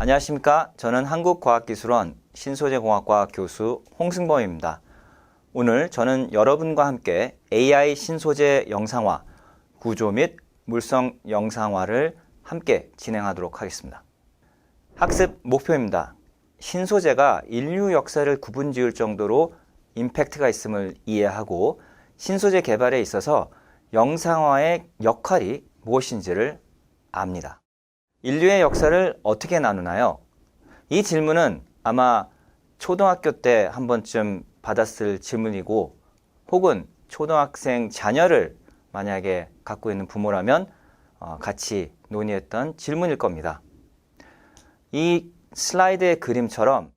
안녕하십니까. 저는 한국과학기술원 신소재공학과 교수 홍승범입니다. 오늘 저는 여러분과 함께 AI 신소재 영상화, 구조 및 물성 영상화를 함께 진행하도록 하겠습니다. 학습 목표입니다. 신소재가 인류 역사를 구분지을 정도로 임팩트가 있음을 이해하고 신소재 개발에 있어서 영상화의 역할이 무엇인지를 압니다. 인류의 역사를 어떻게 나누나요? 이 질문은 아마 초등학교 때 한 번쯤 받았을 질문이고, 혹은 초등학생 자녀를 만약에 갖고 있는 부모라면 같이 논의했던 질문일 겁니다. 이 슬라이드의 그림처럼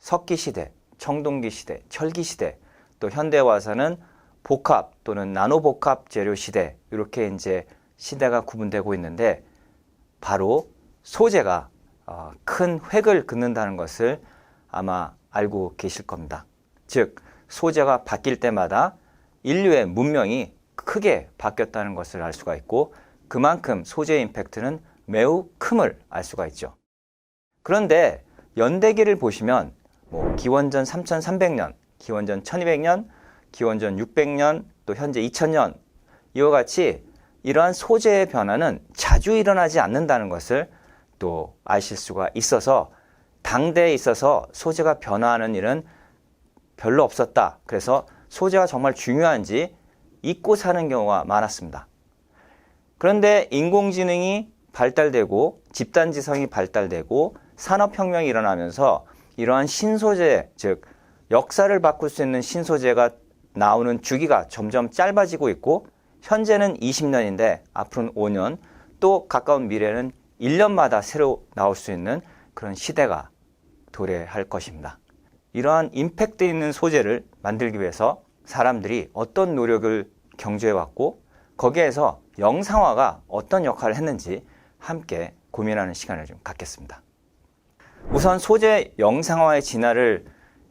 석기시대, 청동기시대, 철기시대, 또 현대 와서는 복합 또는 나노복합 재료 시대, 이렇게 이제 시대가 구분되고 있는데, 바로 소재가 큰 획을 긋는다는 것을 아마 알고 계실 겁니다. 즉, 소재가 바뀔 때마다 인류의 문명이 크게 바뀌었다는 것을 알 수가 있고, 그만큼 소재의 임팩트는 매우 큼을 알 수가 있죠. 그런데 연대기를 보시면 기원전 3300년, 기원전 1200년, 기원전 600년, 또 현재 2000년, 이와 같이 이러한 소재의 변화는 자주 일어나지 않는다는 것을 또 아실 수가 있어서, 당대에 있어서 소재가 변화하는 일은 별로 없었다. 그래서 소재가 정말 중요한지 잊고 사는 경우가 많았습니다. 그런데 인공지능이 발달되고 집단지성이 발달되고 산업혁명이 일어나면서 이러한 신소재, 즉 역사를 바꿀 수 있는 신소재가 나오는 주기가 점점 짧아지고 있고, 현재는 20년인데 앞으로는 5년, 또 가까운 미래는 1년마다 새로 나올 수 있는 그런 시대가 도래할 것입니다. 이러한 임팩트 있는 소재를 만들기 위해서 사람들이 어떤 노력을 경주해왔고, 거기에서 영상화가 어떤 역할을 했는지 함께 고민하는 시간을 좀 갖겠습니다. 우선 소재 영상화의 진화를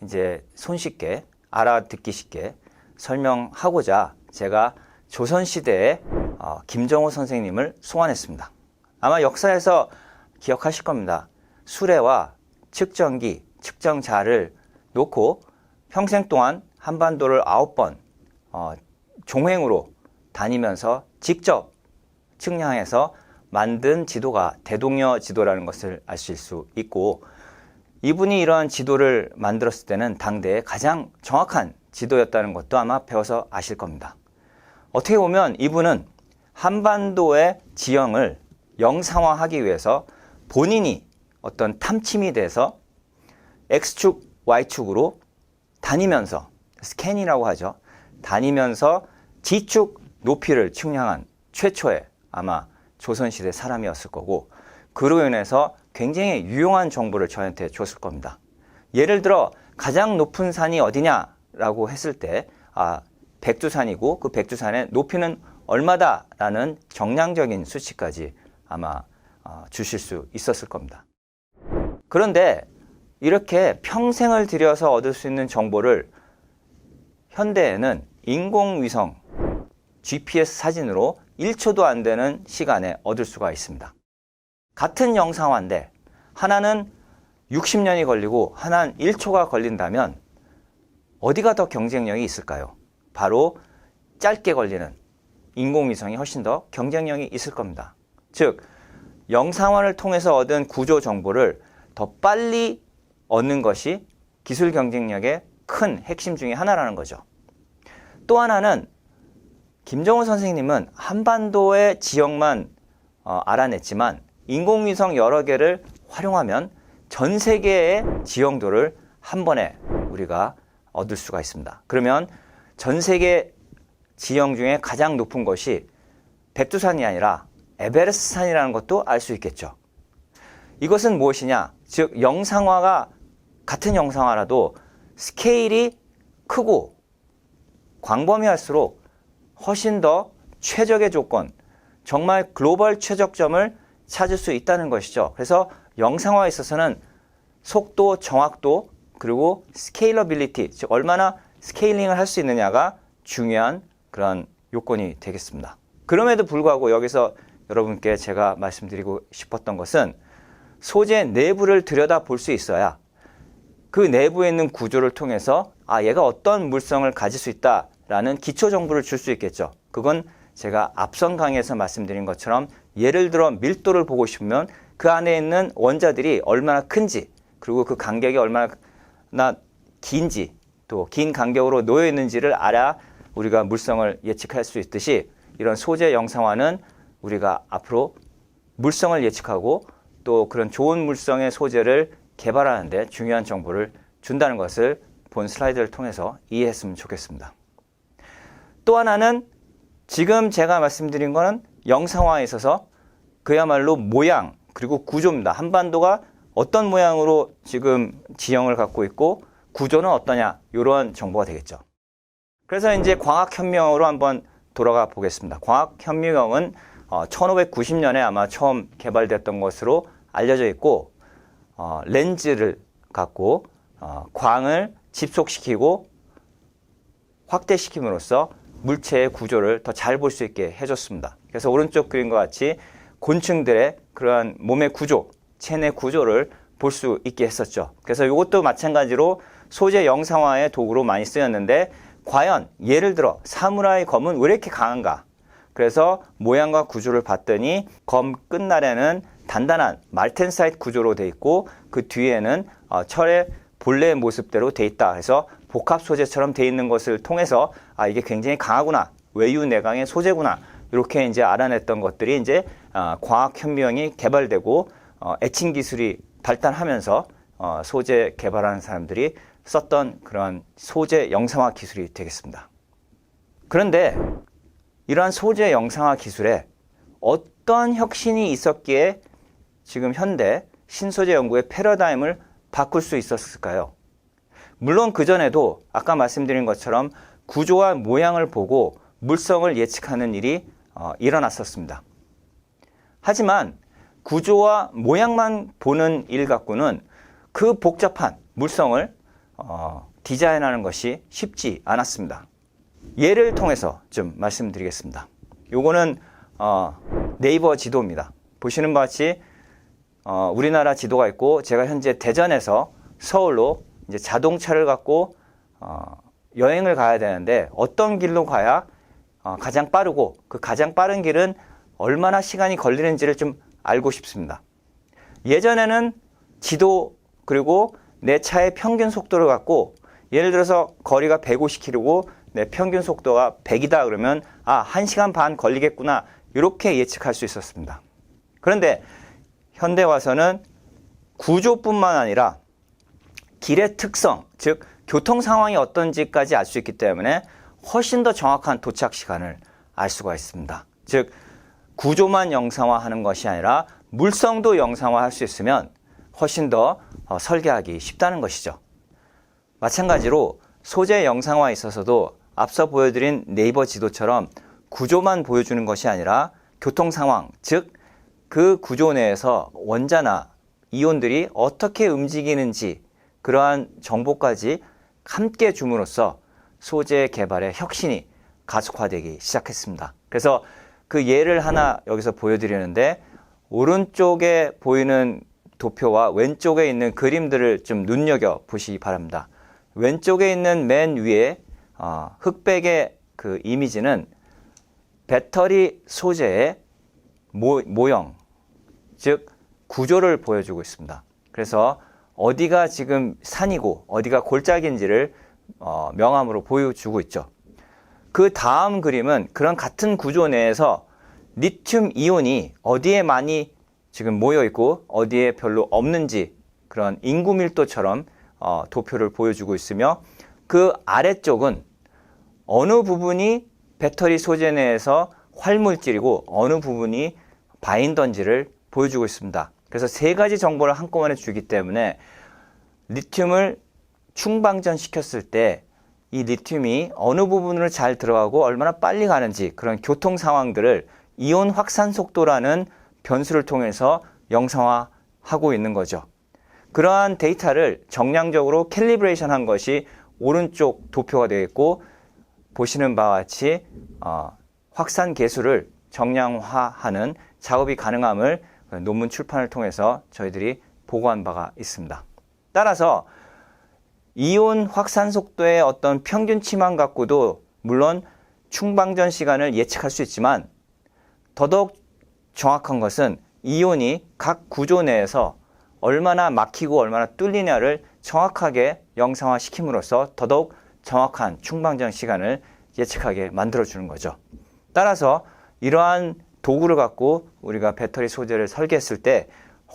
이제 손쉽게 알아듣기 쉽게 설명하고자 제가 조선시대의 김정호 선생님을 소환했습니다. 아마 역사에서 기억하실 겁니다. 수레와 측정기, 측정자를 놓고 평생 동안 한반도를 9번 종횡으로 다니면서 직접 측량해서 만든 지도가 대동여 지도라는 것을 아실 수 있고, 이분이 이러한 지도를 만들었을 때는 당대의 가장 정확한 지도였다는 것도 아마 배워서 아실 겁니다. 어떻게 보면 이분은 한반도의 지형을 영상화하기 위해서 본인이 어떤 탐침이 돼서 X축, Y축으로 다니면서, 스캔이라고 하죠. 다니면서 G축 높이를 측량한 최초의 아마 조선시대 사람이었을 거고, 그로 인해서 굉장히 유용한 정보를 저한테 줬을 겁니다. 예를 들어 가장 높은 산이 어디냐라고 했을 때 백두산이고, 그 백두산의 높이는 얼마다라는 정량적인 수치까지 아마 주실 수 있었을 겁니다. 그런데 이렇게 평생을 들여서 얻을 수 있는 정보를 현대에는 인공위성 GPS 사진으로 1초도 안 되는 시간에 얻을 수가 있습니다. 같은 영상화인데 하나는 60년이 걸리고 하나는 1초가 걸린다면 어디가 더 경쟁력이 있을까요? 바로 짧게 걸리는 인공위성이 훨씬 더 경쟁력이 있을 겁니다. 즉, 영상화를 통해서 얻은 구조 정보를 더 빨리 얻는 것이 기술 경쟁력의 큰 핵심 중에 하나라는 거죠. 또 하나는 김정호 선생님은 한반도의 지역만 알아냈지만 인공위성 여러 개를 활용하면 전 세계의 지형도를 한 번에 우리가 얻을 수가 있습니다. 그러면 전 세계 지형 중에 가장 높은 것이 백두산이 아니라 에베레스트 산이라는 것도 알 수 있겠죠. 이것은 무엇이냐? 즉, 영상화가 같은 영상화라도 스케일이 크고 광범위할수록 훨씬 더 최적의 조건, 정말 글로벌 최적점을 찾을 수 있다는 것이죠. 그래서 영상화에 있어서는 속도, 정확도, 그리고 스케일러빌리티, 즉 얼마나 스케일링을 할 수 있느냐가 중요한 그런 요건이 되겠습니다. 그럼에도 불구하고 여기서 여러분께 제가 말씀드리고 싶었던 것은 소재 내부를 들여다볼 수 있어야 그 내부에 있는 구조를 통해서 얘가 어떤 물성을 가질 수 있다라는 기초 정보를 줄 수 있겠죠. 그건 제가 앞선 강의에서 말씀드린 것처럼 예를 들어 밀도를 보고 싶으면 그 안에 있는 원자들이 얼마나 큰지, 그리고 그 간격이 얼마나 긴지, 또 긴 간격으로 놓여 있는지를 알아 우리가 물성을 예측할 수 있듯이, 이런 소재 영상화는 우리가 앞으로 물성을 예측하고 또 그런 좋은 물성의 소재를 개발하는 데 중요한 정보를 준다는 것을 본 슬라이드를 통해서 이해했으면 좋겠습니다. 또 하나는 지금 제가 말씀드린 거는 영상화에 있어서 그야말로 모양 그리고 구조입니다. 한반도가 어떤 모양으로 지금 지형을 갖고 있고 구조는 어떠냐, 이런 정보가 되겠죠. 그래서 이제 광학현미경으로 한번 돌아가 보겠습니다. 광학현미경은 1590년에 아마 처음 개발됐던 것으로 알려져 있고, 렌즈를 갖고 광을 집속시키고 확대시킴으로써 물체의 구조를 더 잘 볼 수 있게 해줬습니다. 그래서 오른쪽 그림과 같이 곤충들의 그러한 몸의 구조, 체내 구조를 볼 수 있게 했었죠. 그래서 이것도 마찬가지로 소재 영상화의 도구로 많이 쓰였는데, 과연 예를 들어 사무라이 검은 왜 이렇게 강한가? 그래서 모양과 구조를 봤더니 검 끝날에는 단단한 말텐사이트 구조로 돼 있고 그 뒤에는 철의 본래의 모습대로 돼 있다 해서 복합 소재처럼 돼 있는 것을 통해서 이게 굉장히 강하구나, 외유 내강의 소재구나, 이렇게 이제 알아냈던 것들이 이제 광학현미경이 개발되고 에칭 기술이 발달하면서 소재 개발하는 사람들이 썼던 그런 소재 영상화 기술이 되겠습니다. 그런데 이러한 소재 영상화 기술에 어떤 혁신이 있었기에 지금 현대 신소재 연구의 패러다임을 바꿀 수 있었을까요? 물론 그전에도 아까 말씀드린 것처럼 구조와 모양을 보고 물성을 예측하는 일이 일어났었습니다. 하지만 구조와 모양만 보는 일 갖고는 그 복잡한 물성을 디자인하는 것이 쉽지 않았습니다. 예를 통해서 좀 말씀드리겠습니다. 요거는 네이버 지도입니다. 보시는 바와 같이 우리나라 지도가 있고, 제가 현재 대전에서 서울로 이제 자동차를 갖고 여행을 가야 되는데 어떤 길로 가야 가장 빠르고 그 가장 빠른 길은 얼마나 시간이 걸리는지를 좀 알고 싶습니다. 예전에는 지도 그리고 내 차의 평균 속도를 갖고, 예를 들어서 거리가 150km고 내 평균 속도가 100이다 그러면 1시간 반 걸리겠구나, 이렇게 예측할 수 있었습니다. 그런데 현대 와서는 구조뿐만 아니라 길의 특성, 즉 교통 상황이 어떤지까지 알 수 있기 때문에 훨씬 더 정확한 도착 시간을 알 수가 있습니다. 즉 구조만 영상화하는 것이 아니라 물성도 영상화할 수 있으면 훨씬 더 설계하기 쉽다는 것이죠. 마찬가지로 소재 영상화에 있어서도 앞서 보여드린 네이버 지도처럼 구조만 보여주는 것이 아니라 교통 상황, 즉 그 구조 내에서 원자나 이온들이 어떻게 움직이는지 그러한 정보까지 함께 줌으로써 소재 개발의 혁신이 가속화되기 시작했습니다. 그래서 그 예를 하나 여기서 보여드리는데, 오른쪽에 보이는 도표와 왼쪽에 있는 그림들을 좀 눈여겨보시기 바랍니다. 왼쪽에 있는 맨 위에 흑백의 그 이미지는 배터리 소재의 모형, 즉 구조를 보여주고 있습니다. 그래서 어디가 지금 산이고 어디가 골짜기인지를 명암으로 보여주고 있죠. 그 다음 그림은 그런 같은 구조 내에서 리튬 이온이 어디에 많이 지금 모여 있고 어디에 별로 없는지 그런 인구 밀도처럼 도표를 보여주고 있으며, 그 아래쪽은 어느 부분이 배터리 소재 내에서 활물질이고 어느 부분이 바인더인지를 보여주고 있습니다. 그래서 세 가지 정보를 한꺼번에 주기 때문에 리튬을 충방전시켰을 때 이 리튬이 어느 부분으로 잘 들어가고 얼마나 빨리 가는지, 그런 교통 상황들을 이온 확산 속도라는 변수를 통해서 영상화하고 있는 거죠. 그러한 데이터를 정량적으로 캘리브레이션 한 것이 오른쪽 도표가 되어 있고, 보시는 바와 같이 확산 계수를 정량화하는 작업이 가능함을 논문 출판을 통해서 저희들이 보고한 바가 있습니다. 따라서 이온 확산 속도의 어떤 평균치만 갖고도 물론 충방전 시간을 예측할 수 있지만 더더욱 정확한 것은 이온이 각 구조 내에서 얼마나 막히고 얼마나 뚫리냐를 정확하게 영상화시킴으로써 더더욱 정확한 충방전 시간을 예측하게 만들어주는 거죠. 따라서 이러한 도구를 갖고 우리가 배터리 소재를 설계했을 때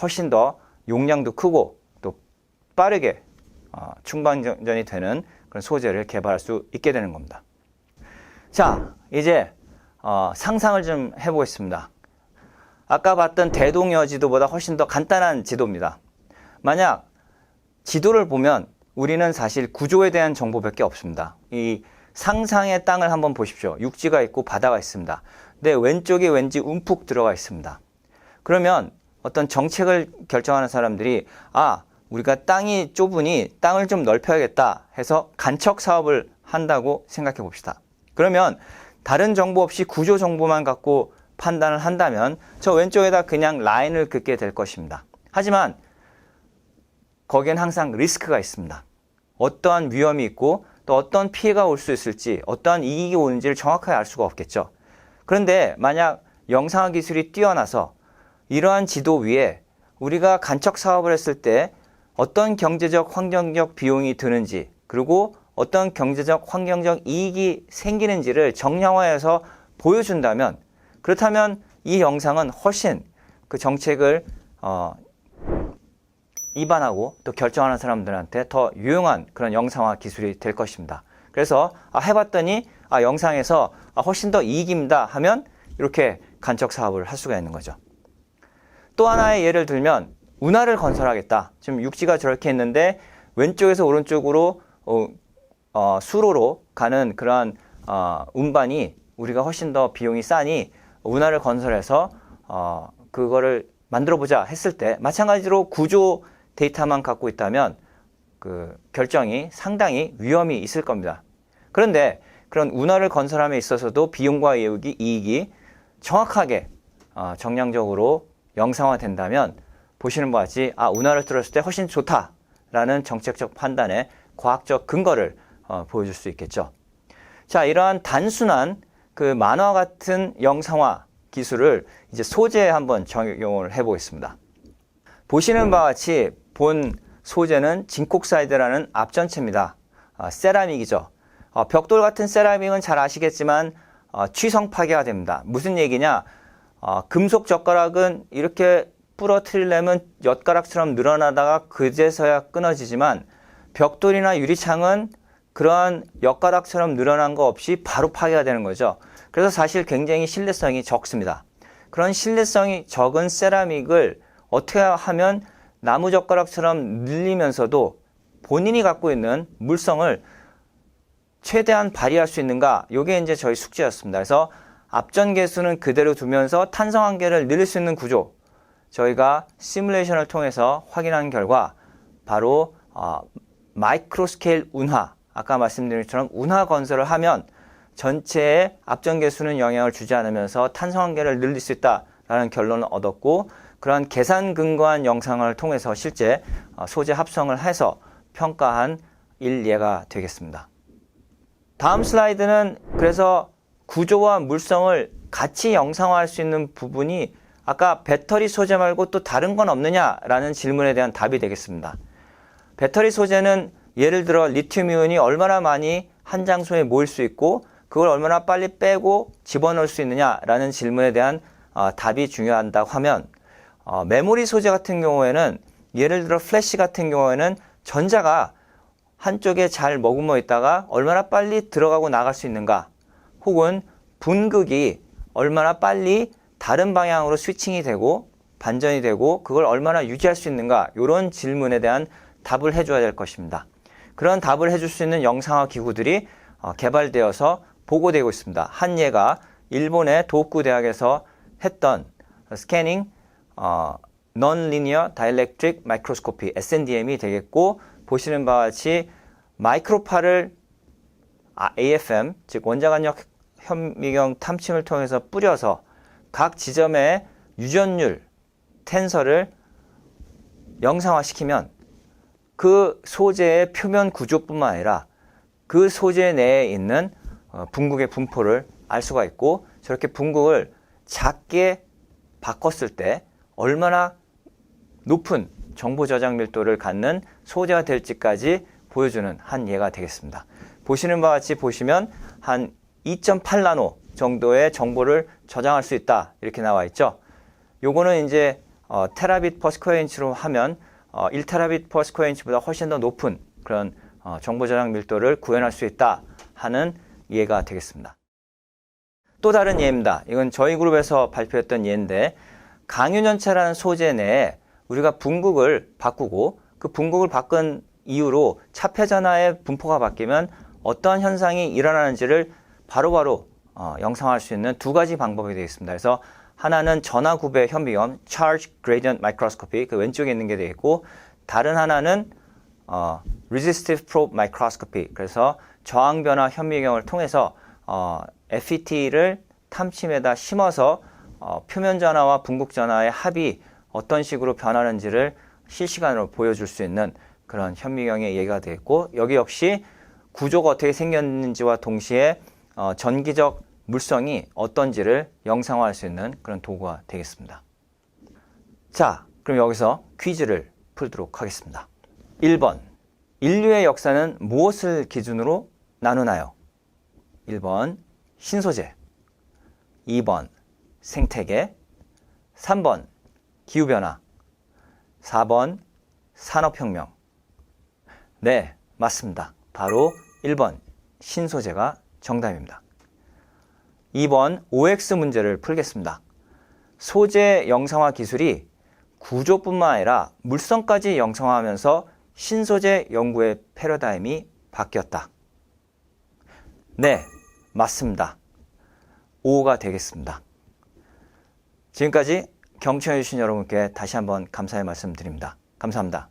훨씬 더 용량도 크고 또 빠르게 충방전이 되는 그런 소재를 개발할 수 있게 되는 겁니다. 자, 이제 상상을 좀 해보겠습니다. 아까 봤던 대동여 지도보다 훨씬 더 간단한 지도입니다. 만약 지도를 보면 우리는 사실 구조에 대한 정보밖에 없습니다. 이 상상의 땅을 한번 보십시오. 육지가 있고 바다가 있습니다. 근데 왼쪽에 왠지 움푹 들어가 있습니다. 그러면 어떤 정책을 결정하는 사람들이 우리가 땅이 좁으니 땅을 좀 넓혀야겠다 해서 간척 사업을 한다고 생각해 봅시다. 그러면 다른 정보 없이 구조 정보만 갖고 판단을 한다면 저 왼쪽에다 그냥 라인을 긋게 될 것입니다. 하지만 거기엔 항상 리스크가 있습니다. 어떠한 위험이 있고 또 어떤 피해가 올 수 있을지 어떠한 이익이 오는지를 정확하게 알 수가 없겠죠. 그런데 만약 영상화 기술이 뛰어나서 이러한 지도 위에 우리가 간척 사업을 했을 때 어떤 경제적, 환경적 비용이 드는지 그리고 어떤 경제적, 환경적 이익이 생기는지를 정량화해서 보여준다면 그렇다면 이 영상은 훨씬 그 정책을 입안하고 또 결정하는 사람들한테 더 유용한 그런 영상화 기술이 될 것입니다. 그래서 해봤더니 영상에서 훨씬 더 이익입니다 하면 이렇게 간척 사업을 할 수가 있는 거죠. 또 하나의 예를 들면 운하를 건설하겠다. 지금 육지가 저렇게 있는데 왼쪽에서 오른쪽으로 수로로 가는 그러한 운반이 우리가 훨씬 더 비용이 싸니 운하를 건설해서 그거를 만들어보자 했을 때 마찬가지로 구조 데이터만 갖고 있다면 그 결정이 상당히 위험이 있을 겁니다. 그런데 그런 운하를 건설함에 있어서도 비용과 이익이 정확하게 정량적으로 영상화된다면 보시는 바와 같이 운하를 뚫었을 때 훨씬 좋다라는 정책적 판단의 과학적 근거를 보여줄 수 있겠죠. 자, 이러한 단순한 그 만화 같은 영상화 기술을 이제 소재에 한번 적용을 해보겠습니다. 보시는 바와 같이 본 소재는 진콕사이드라는 앞전체입니다. 세라믹이죠. 벽돌 같은 세라믹은 잘 아시겠지만 취성 파괴가 됩니다. 무슨 얘기냐? 금속 젓가락은 이렇게 부러뜨리려면 엿가락처럼 늘어나다가 그제서야 끊어지지만 벽돌이나 유리창은 그러한 엿가락처럼 늘어난 거 없이 바로 파괴가 되는 거죠. 그래서 사실 굉장히 신뢰성이 적습니다. 그런 신뢰성이 적은 세라믹을 어떻게 하면 나무젓가락처럼 늘리면서도 본인이 갖고 있는 물성을 최대한 발휘할 수 있는가? 이게 이제 저희 숙제였습니다. 그래서 앞전 개수는 그대로 두면서 탄성 한계를 늘릴 수 있는 구조, 저희가 시뮬레이션을 통해서 확인한 결과 바로 마이크로 스케일 운하, 아까 말씀드린 것처럼 운하 건설을 하면 전체의 앞전 개수는 영향을 주지 않으면서 탄성 한계를 늘릴 수 있다라는 결론을 얻었고, 그러한 계산 근거한 영상을 통해서 실제 소재 합성을 해서 평가한 일예가 되겠습니다. 다음 슬라이드는 그래서 구조와 물성을 같이 영상화할 수 있는 부분이 아까 배터리 소재 말고 또 다른 건 없느냐라는 질문에 대한 답이 되겠습니다. 배터리 소재는 예를 들어 리튬 이온이 얼마나 많이 한 장소에 모일 수 있고 그걸 얼마나 빨리 빼고 집어넣을 수 있느냐라는 질문에 대한 답이 중요하다고 하면 메모리 소재 같은 경우에는 예를 들어 플래시 같은 경우에는 전자가 한쪽에 잘 머금어 있다가 얼마나 빨리 들어가고 나갈 수 있는가, 혹은 분극이 얼마나 빨리 다른 방향으로 스위칭이 되고 반전이 되고 그걸 얼마나 유지할 수 있는가, 이런 질문에 대한 답을 해줘야 될 것입니다. 그런 답을 해줄 수 있는 영상화 기구들이 개발되어서 보고되고 있습니다. 한 예가 일본의 도쿠 대학에서 했던 스캐닝 Non-Linear Dielectric Microscopy SNDM이 되겠고, 보시는 바와 같이 마이크로파를 AFM, 즉 원자간역 현미경 탐침을 통해서 뿌려서 각 지점의 유전율, 텐서를 영상화시키면 그 소재의 표면 구조뿐만 아니라 그 소재 내에 있는 분국의 분포를 알 수가 있고, 저렇게 분국을 작게 바꿨을 때 얼마나 높은 정보 저장 밀도를 갖는 소재가 될지까지 보여주는 한 예가 되겠습니다. 보시는 바와 같이 보시면 한 2.8나노 정도의 정보를 저장할 수 있다, 이렇게 나와 있죠. 요거는 이제 테라비트 퍼 스퀘어 인치로 하면 1테라비트 퍼 스퀘어 인치보다 훨씬 더 높은 그런 정보 저장 밀도를 구현할 수 있다 하는 예가 되겠습니다. 또 다른 예입니다. 이건 저희 그룹에서 발표했던 예인데, 강윤연체라는 소재 내에 우리가 분국을 바꾸고 그 분국을 바꾼 이후로 차폐전하의 분포가 바뀌면 어떠한 현상이 일어나는지를 바로바로 영상화할 수 있는 두 가지 방법이 되어 있습니다. 그래서 하나는 전하 구배 현미경 Charge Gradient Microscopy, 그 왼쪽에 있는 게 되어 있고, 다른 하나는 Resistive Probe Microscopy, 그래서 저항 변화 현미경을 통해서 FET를 탐침에다 심어서 표면 전하와 분국 전하의 합이 어떤 식으로 변하는지를 실시간으로 보여줄 수 있는 그런 현미경의 예가 되어 있고, 여기 역시 구조가 어떻게 생겼는지와 동시에 전기적 물성이 어떤지를 영상화할 수 있는 그런 도구가 되겠습니다. 자, 그럼 여기서 퀴즈를 풀도록 하겠습니다. 1번, 인류의 역사는 무엇을 기준으로 나누나요? 1번, 신소재. 2번, 생태계. 3번, 기후변화. 4번, 산업혁명. 네, 맞습니다. 바로 1번, 신소재가 정답입니다. 2번, OX 문제를 풀겠습니다. 소재 영상화 기술이 구조뿐만 아니라 물성까지 영상화하면서 신소재 연구의 패러다임이 바뀌었다. 네, 맞습니다. 5가 되겠습니다. 지금까지 경청해 주신 여러분께 다시 한번 감사의 말씀 드립니다. 감사합니다.